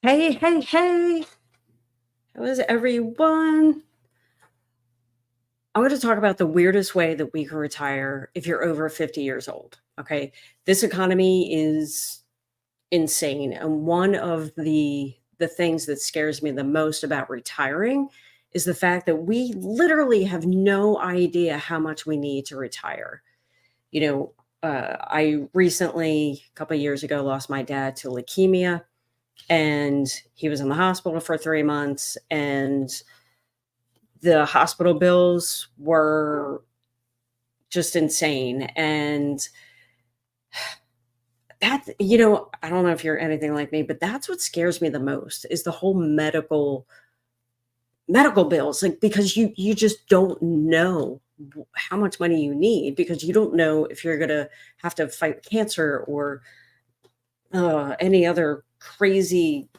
Hey, hey, hey. How is everyone? I'm going to talk about the weirdest way that we can retire if you're over 50 years old. Okay. This economy is insane. And one of the things that scares me the most about retiring is the fact that we literally have no idea how much we need to retire. You know, I recently, a couple of years ago, lost my dad to leukemia, and he was in the hospital for 3 months. And the hospital bills were just insane. And I don't know if you're anything like me, but that's what scares me the most is the whole medical bills. Like, because you just don't know how much money you need, because you don't know if you're gonna have to fight cancer or any other crazy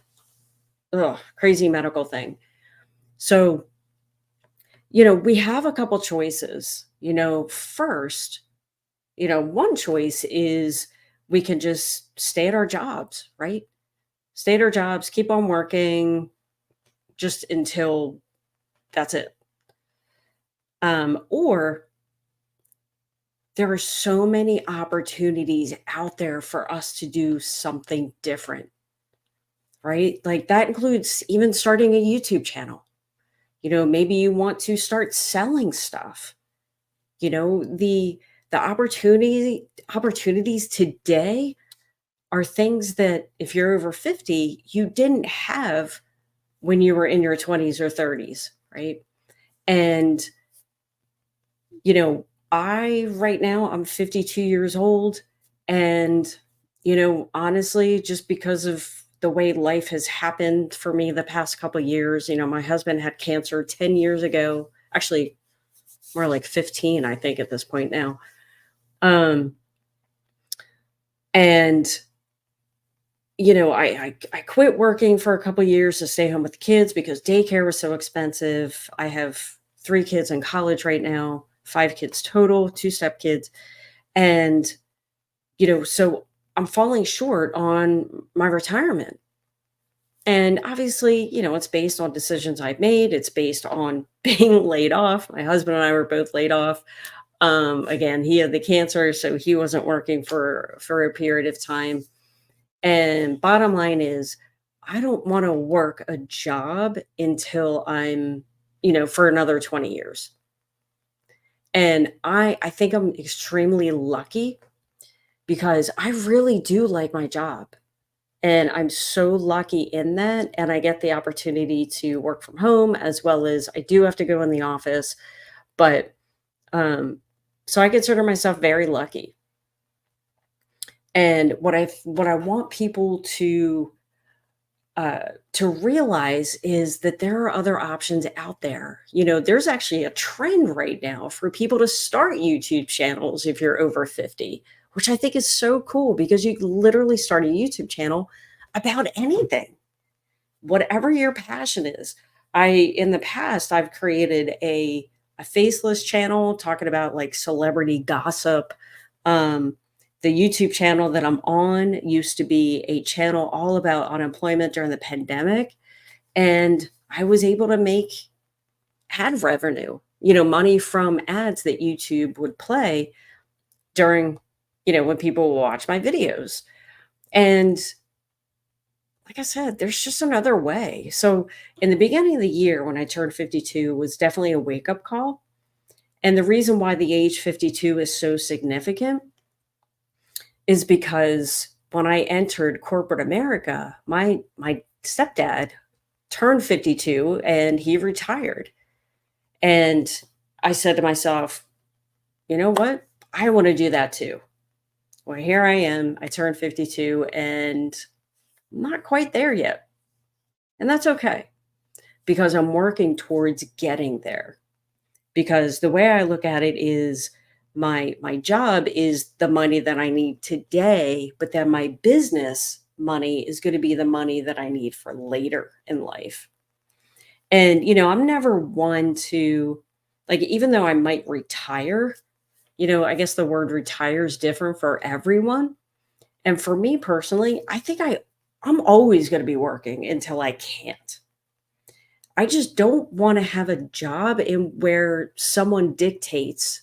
medical thing. So, we have a couple choices. First, one choice is we can just stay at our jobs, right? Stay at our jobs, keep on working just until that's it. Or there are so many opportunities out there for us to do something different, right? Like that includes even starting a YouTube channel. Maybe you want to start selling stuff. The opportunities today are things that if you're over 50, you didn't have when you were in your 20s or 30s, right? And, I right now I'm 52 years old, and honestly, just because of the way life has happened for me the past couple years, my husband had cancer 10 years ago. Actually, more like 15, I think, at this point now. Um, and I quit working for a couple years to stay home with the kids because daycare was so expensive. I have 3 kids in college right now, 5 kids total, 2 stepkids, and, so I'm falling short on my retirement. And obviously, it's based on decisions I've made. It's based on being laid off. My husband and I were both laid off. Again, he had the cancer, so he wasn't working for a period of time. And bottom line is, I don't wanna work a job until I'm, for another 20 years. And I think I'm extremely lucky because I really do like my job. And I'm so lucky in that, and I get the opportunity to work from home as well as I do have to go in the office, but, um, so I consider myself very lucky. And what I want people to realize is that there are other options out there. There's actually a trend right now for people to start YouTube channels if you're over 50, which I think is so cool because you can literally start a YouTube channel about anything, whatever your passion is. In the past, I've created a faceless channel talking about like celebrity gossip. Um, the YouTube channel that I'm on used to be a channel all about unemployment during the pandemic. And I was able to make ad revenue, money from ads that YouTube would play during, when people watch my videos. And like I said, there's just another way. So in the beginning of the year when I turned 52 was definitely a wake up call. And the reason why the age 52 is so significant is because when I entered corporate America, my stepdad turned 52 and he retired. And I said to myself, you know what? I want to do that too. Well, here I am. I turned 52 and I'm not quite there yet. And that's okay because I'm working towards getting there. Because the way I look at it is my job is the money that I need today, but then my business money is going to be the money that I need for later in life. And I'm never one to, like, even though I might retire, I guess the word retire is different for everyone. And for me personally, I think I I'm always going to be working until I can't. I just don't want to have a job in where someone dictates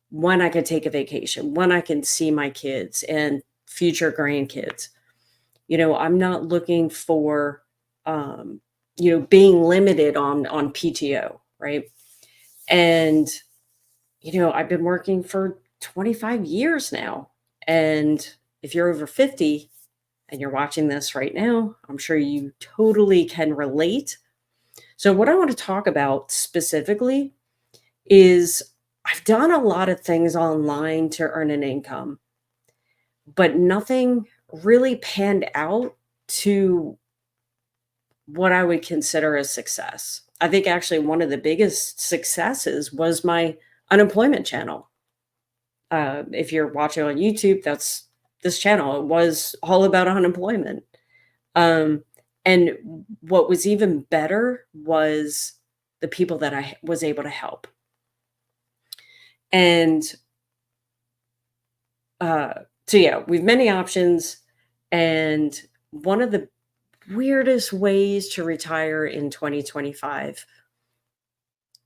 when I can take a vacation, when I can see my kids and future grandkids. I'm not looking for, um, being limited on PTO, right? And, I've been working for 25 years now. And if you're over 50 and you're watching this right now, I'm sure you totally can relate. So, what I want to talk about specifically is I've done a lot of things online to earn an income, but nothing really panned out to what I would consider a success. I think actually one of the biggest successes was my unemployment channel. If you're watching on YouTube, that's this channel. It was all about unemployment. Um, and what was even better was the people that I was able to help. And uh, so, yeah, we've many options. And one of the weirdest ways to retire in 2025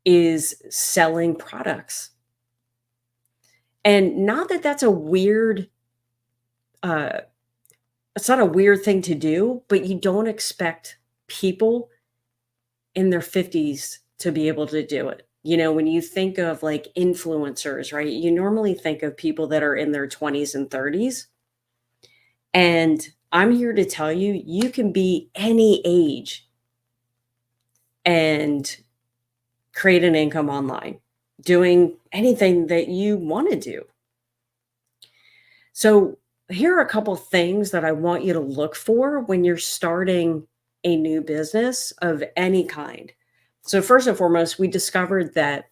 is selling products. And not that that's a weird, uh, it's not a weird thing to do, but you don't expect people in their 50s to be able to do it. When you think of like influencers, right? You normally think of people that are in their 20s and 30s. And I'm here to tell you, you can be any age and create an income online doing anything that you want to do. So, here are a couple things that I want you to look for when you're starting a new business of any kind. So, first and foremost, we discovered that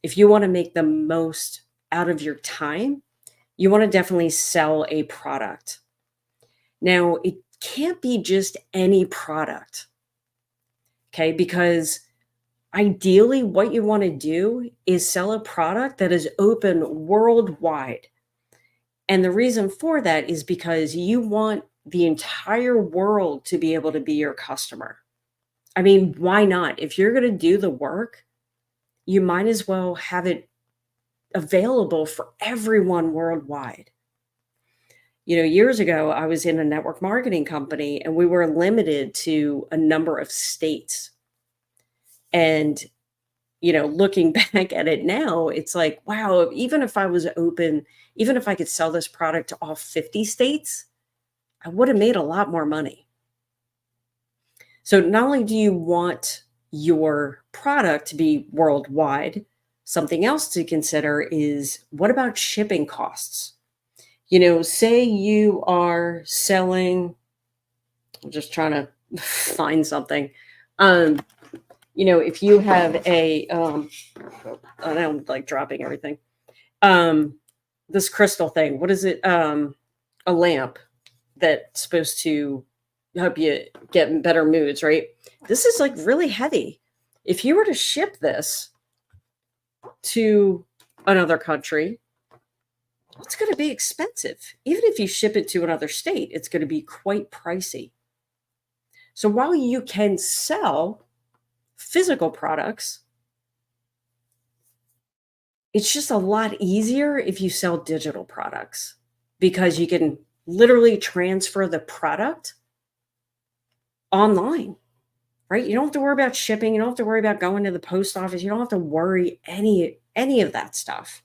if you want to make the most out of your time, you want to definitely sell a product. Now, it can't be just any product, okay? Because ideally, what you want to do is sell a product that is open worldwide. And the reason for that is because you want the entire world to be able to be your customer. I mean, why not? If you're going to do the work, you might as well have it available for everyone worldwide. Years ago, I was in a network marketing company and we were limited to a number of states. And looking back at it now, it's like, wow, even if I was open, even if I could sell this product to all 50 states, I would have made a lot more money. So not only do you want your product to be worldwide, something else to consider is what about shipping costs? Say you are selling, I'm just trying to find something. If you have I don't like dropping everything. This crystal thing, what is it? A lamp that's supposed to help you get in better moods, right? This is like really heavy. If you were to ship this to another country, it's going to be expensive. Even if you ship it to another state, it's going to be quite pricey. So while you can sell physical products, it's just a lot easier if you sell digital products because you can literally transfer the product online, right? You don't have to worry about shipping. You don't have to worry about going to the post office. You don't have to worry any of that stuff.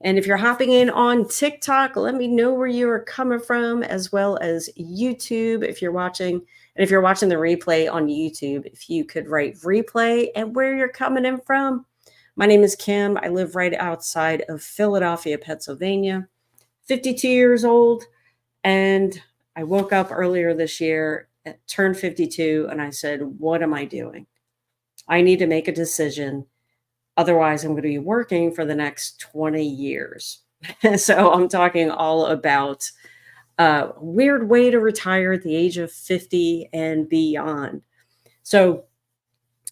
And if you're hopping in on TikTok, let me know where you are coming from, as well as YouTube if you're watching. And if you're watching the replay on YouTube, if you could write replay and where you're coming in from. My name is Kim. I live right outside of Philadelphia, Pennsylvania, 52 years old. And I woke up earlier this year, turned 52, and I said, what am I doing? I need to make a decision. Otherwise, I'm going to be working for the next 20 years. So I'm talking all about a weird way to retire at the age of 50 and beyond. So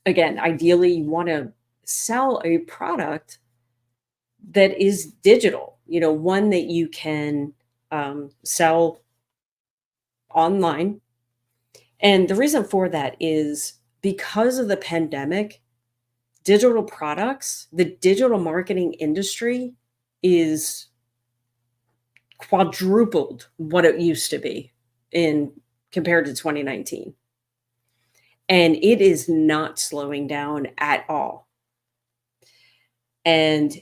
again, ideally, you want to sell a product that is digital, one that you can sell online. And the reason for that is because of the pandemic, digital products, the digital marketing industry is quadrupled what it used to be in compared to 2019. And it is not slowing down at all. And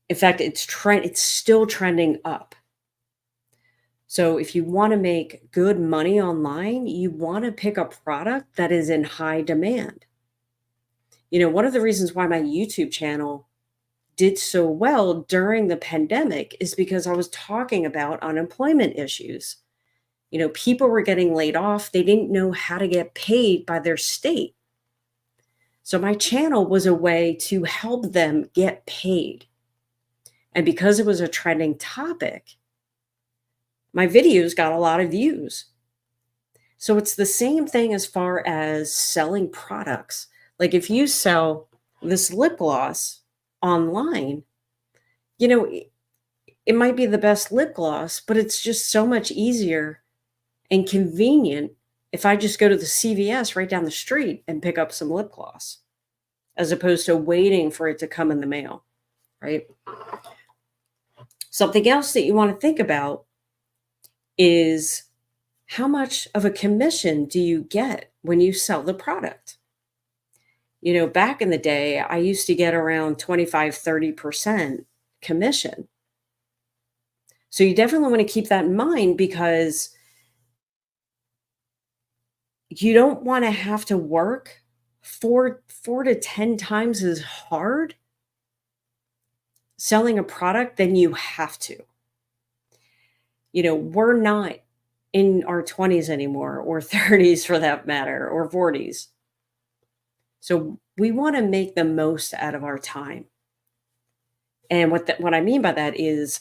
in fact, it's still trending up. So if you want to make good money online, you want to pick a product that is in high demand. One of the reasons why my YouTube channel did so well during the pandemic is because I was talking about unemployment issues. People were getting laid off. They didn't know how to get paid by their state. So my channel was a way to help them get paid. And because it was a trending topic, my videos got a lot of views. So it's the same thing as far as selling products. Like if you sell this lip gloss online, it might be the best lip gloss, but it's just so much easier and convenient if I just go to the CVS right down the street and pick up some lip gloss, as opposed to waiting for it to come in the mail, right? Something else that you want to think about is how much of a commission do you get when you sell the product? Back in the day, I used to get around 25-30% commission. So you definitely want to keep that in mind, because you don't want to have to work four to 10 times as hard selling a product than you have to. We're not in our 20s anymore, or 30s for that matter, or 40s. So we want to make the most out of our time. And what I mean by that is,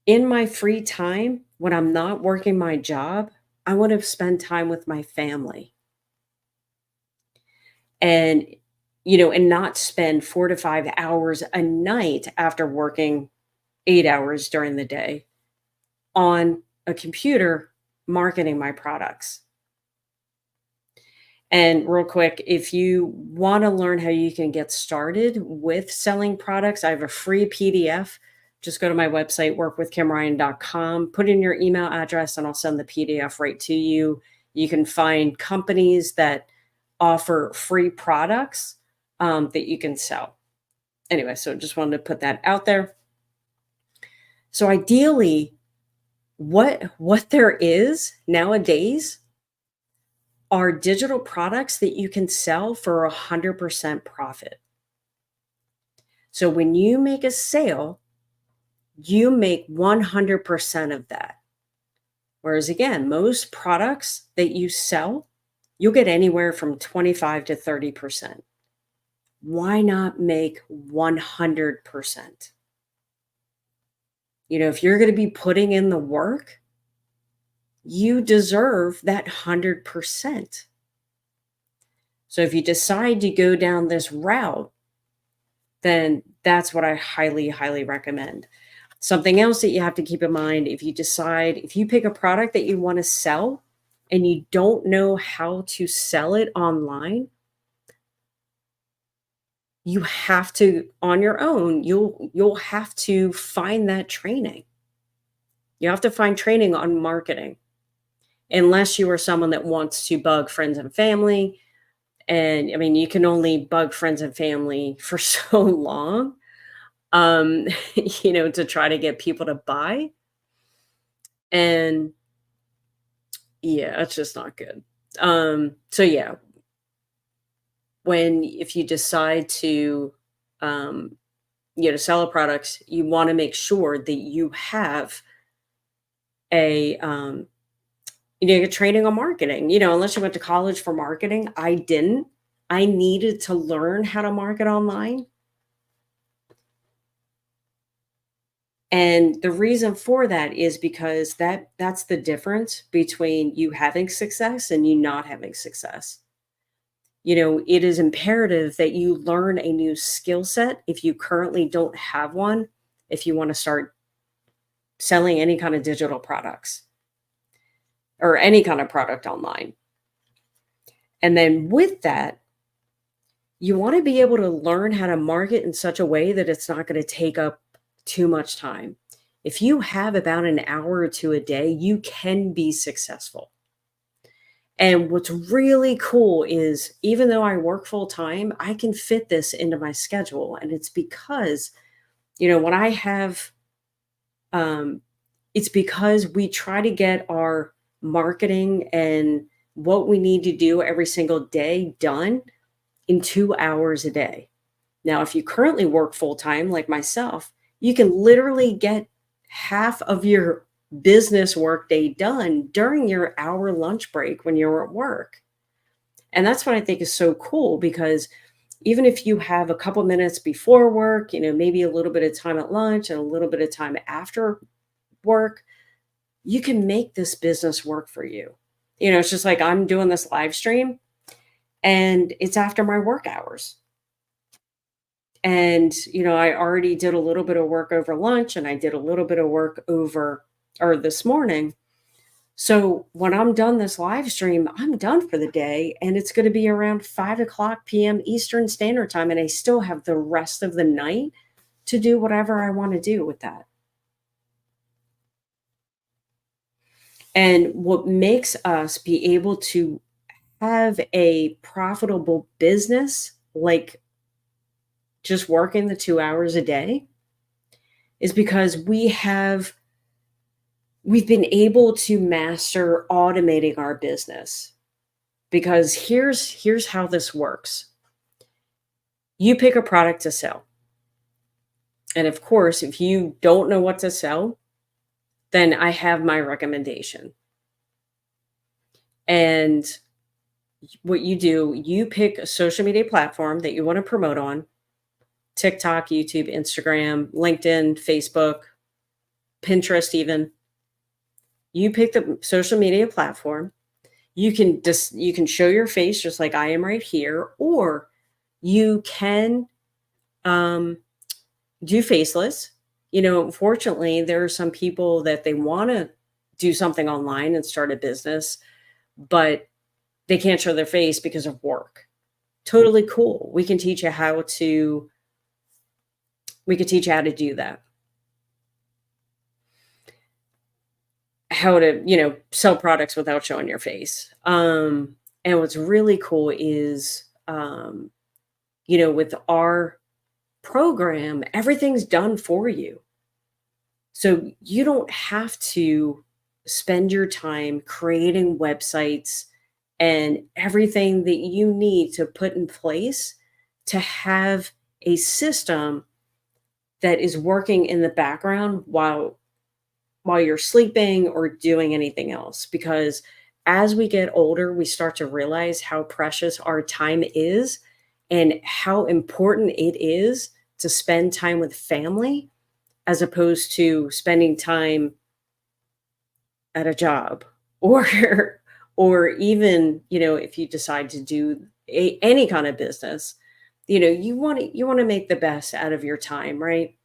in my free time, when I'm not working my job, I want to spend time with my family. And and not spend 4 to 5 hours a night after working 8 hours during the day on a computer marketing my products. And real quick, if you want to learn how you can get started with selling products, I have a free PDF. Just go to my website, workwithkimryan.com, put in your email address, and I'll send the PDF right to you. You can find companies that offer free products that you can sell. Anyway, so just wanted to put that out there. So ideally, what there is nowadays are digital products that you can sell for 100% profit. So when you make a sale, you make 100% of that. Whereas again, most products that you sell, you'll get anywhere from 25 to 30%. Why not make 100%? If you're going to be putting in the work, you deserve that 100%. So if you decide to go down this route, then that's what I highly, highly recommend. Something else that you have to keep in mind, if you pick a product that you want to sell and you don't know how to sell it online, you have to, on your own, you'll have to find that training. You have to find training on marketing, unless you are someone that wants to bug friends and family. And I mean, you can only bug friends and family for so long, to try to get people to buy. And yeah, it's just not good. So yeah, if you decide to, sell a product, you want to make sure that you have a, training on marketing, unless you went to college for marketing. I didn't. I needed to learn how to market online. And the reason for that is because that's the difference between you having success and you not having success. It is imperative that you learn a new skill set if you currently don't have one, if you want to start selling any kind of digital products. or any kind of product online. And then with that, you want to be able to learn how to market in such a way that it's not going to take up too much time. If you have about an hour or two a day, you can be successful. And what's really cool is even though I work full time, I can fit this into my schedule. And it's because, when I have, um, it's because we try to get our marketing and what we need to do every single day done in 2 hours a day. Now, if you currently work full time like myself, you can literally get half of your business workday done during your hour lunch break when you're at work. And that's what I think is so cool because even if you have a couple minutes before work, maybe a little bit of time at lunch and a little bit of time after work, you can make this business work for you. It's just like I'm doing this live stream and it's after my work hours. And, I already did a little bit of work over lunch and I did a little bit of work over or this morning. So when I'm done this live stream, I'm done for the day and it's going to be around 5 o'clock p.m. Eastern Standard Time. And I still have the rest of the night to do whatever I want to do with that. And what makes us be able to have a profitable business, like just working the 2 hours a day, is because we've been able to master automating our business. Because here's how this works. You pick a product to sell. And of course, if you don't know what to sell, then I have my recommendation. And what you do, you pick a social media platform that you want to promote on: TikTok, YouTube, Instagram, LinkedIn, Facebook, Pinterest even. You pick the social media platform. You can show your face just like I am right here, or you can um, do faceless. Unfortunately, there are some people that they want to do something online and start a business, but they can't show their face because of work. Totally cool. We can teach you how to do that. How to, sell products without showing your face. And what's really cool is, with our program, everything's done for you. So you don't have to spend your time creating websites and everything that you need to put in place to have a system that is working in the background while you're sleeping or doing anything else. Because as we get older, we start to realize how precious our time is and how important it is to spend time with family as opposed to spending time at a job or or even, if you decide to do any kind of business, you want to make the best out of your time, right?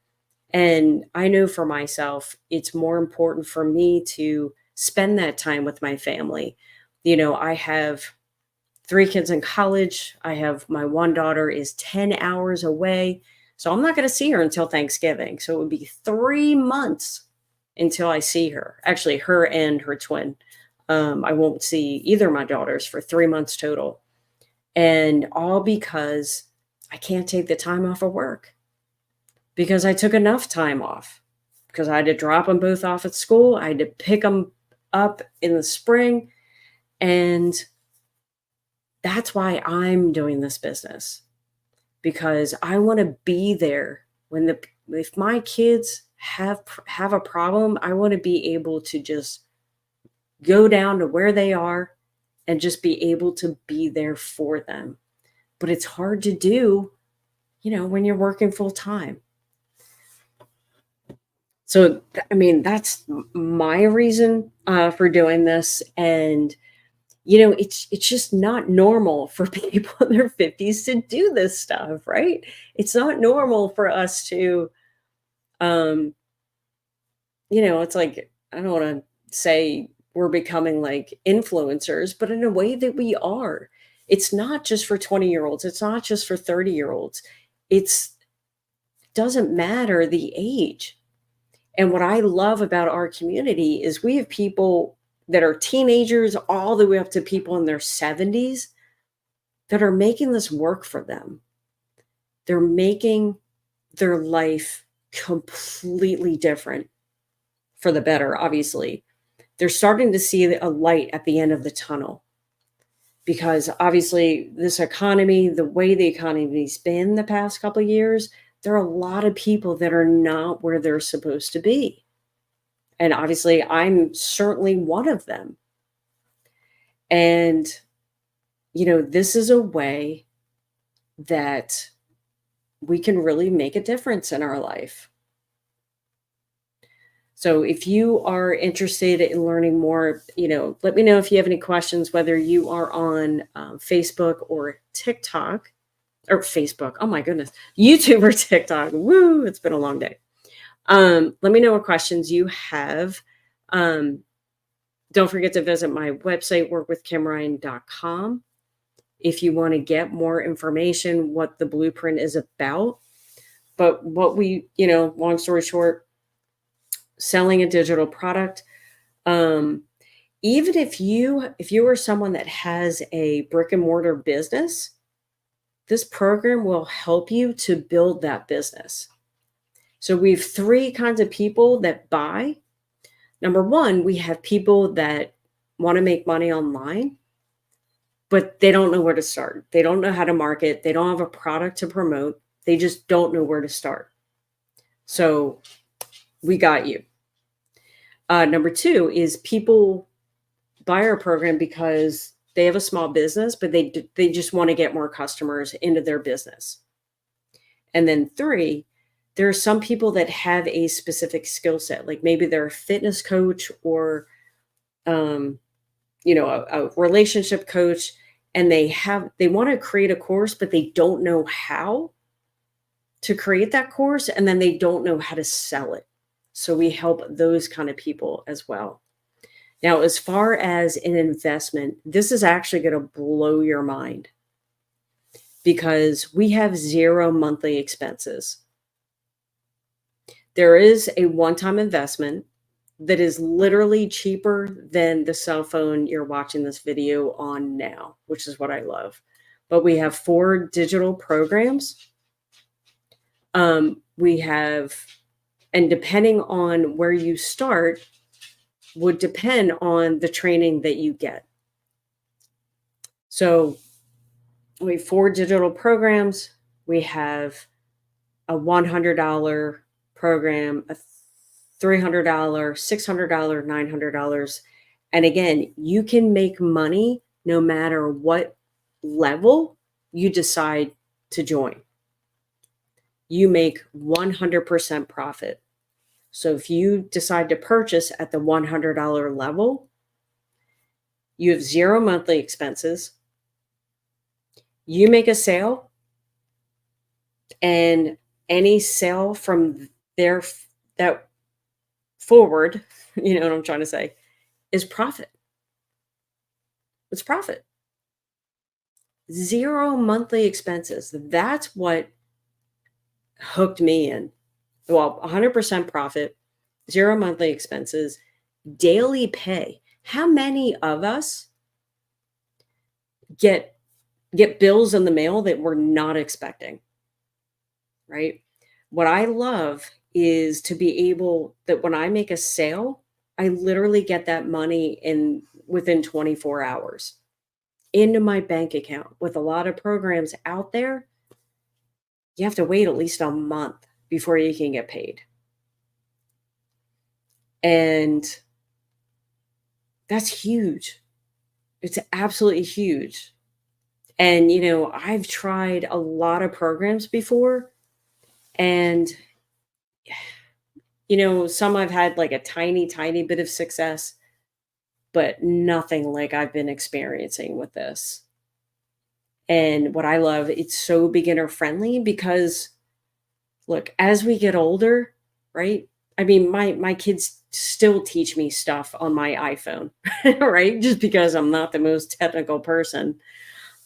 And I know for myself, it's more important for me to spend that time with my family. I have 3 kids in college. I have my one daughter is 10 hours away. So I'm not going to see her until Thanksgiving. So it would be 3 months until I see her. Actually, her and her twin. I won't see either of my daughters for 3 months total. And all because I can't take the time off of work because I took enough time off because I had to drop them both off at school. I had to pick them up in the spring. And that's why I'm doing this business, because I want to be there if my kids have a problem. I want to be able to just go down to where they are and just be able to be there for them. But it's hard to do, when you're working full time. So, I mean, that's my reason for doing this. And, it's just not normal for people in their 50s to do this stuff, right? It's not normal for us to, um, it's like, I don't want to say we're becoming like influencers, but in a way that we are. It's not just for 20-year-olds. It's not just for 30-year-olds. It's doesn't matter the age. And what I love about our community is we have people that are teenagers all the way up to people in their 70s that are making this work for them. They're making their life completely different for the better, obviously. They're starting to see a light at the end of the tunnel because obviously this economy, the way the economy's been the past couple of years, there are a lot of people that are not where they're supposed to be. And obviously, I'm certainly one of them. And, this is a way that we can really make a difference in our life. So if you are interested in learning more, let me know if you have any questions, whether you are on Facebook or TikTok or Facebook. Oh my goodness, YouTube or TikTok. Woo, it's been a long day. Let me know what questions you have. Don't forget to visit my website, workwithkimryan.com. If you want to get more information, what the blueprint is about. But what long story short, selling a digital product. Even if you are someone that has a brick and mortar business, this program will help you to build that business. So we have three kinds of people that buy. Number one, we have people that want to make money online, but they don't know where to start. They don't know how to market. They don't have a product to promote. They just don't know where to start. So we got you. Number two is people buy our program because they have a small business, but they just want to get more customers into their business. And then three, there are some people that have a specific skill set, like maybe they're a fitness coach or, a relationship coach, and they want to create a course, but they don't know how to create that course, and then they don't know how to sell it. So we help those kind of people as well. Now, as far as an investment, this is actually going to blow your mind because we have 0 monthly expenses. There is a one-time investment that is literally cheaper than the cell phone you're watching this video on now, which is what I love. But we have 4 digital programs. We have, and depending on where you start, would depend on the training that you get. So we have 4 digital programs. We have a $100 program, a $300, $600, $900. And again, you can make money no matter what level you decide to join. You make 100% profit. So if you decide to purchase at the $100 level, you have 0 monthly expenses. You make a sale, and any sale from there that forward, you know what I'm trying to say, is profit. It's profit. 0 monthly expenses. That's what hooked me in. Well, 100% profit, 0 monthly expenses, daily pay. How many of us get bills in the mail that we're not expecting? Right? What I love is to be able that when I make a sale, I literally get that money within 24 hours into my bank account. With a lot of programs out there, you have to wait at least a month before you can get paid. And that's huge. It's absolutely huge. And, I've tried a lot of programs before, and, some I've had like a tiny, tiny bit of success, but nothing like I've been experiencing with this. And what I love, it's so beginner friendly because, look, as we get older, right, I mean, my kids still teach me stuff on my iPhone, right? Just because I'm not the most technical person.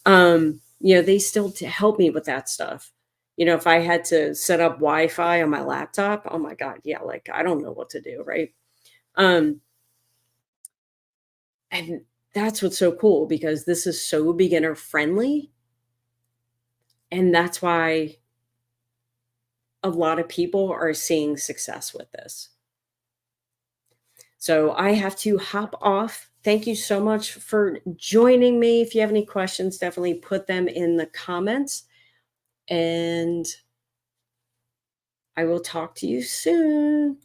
They still help me with that stuff. If I had to set up Wi-Fi on my laptop, oh my god, yeah, like I don't know what to do, right? Um, and that's what's so cool because this is so beginner friendly, and that's why a lot of people are seeing success with this. So I have to hop off. Thank you so much for joining me. If you have any questions, definitely put them in the comments, and I will talk to you soon.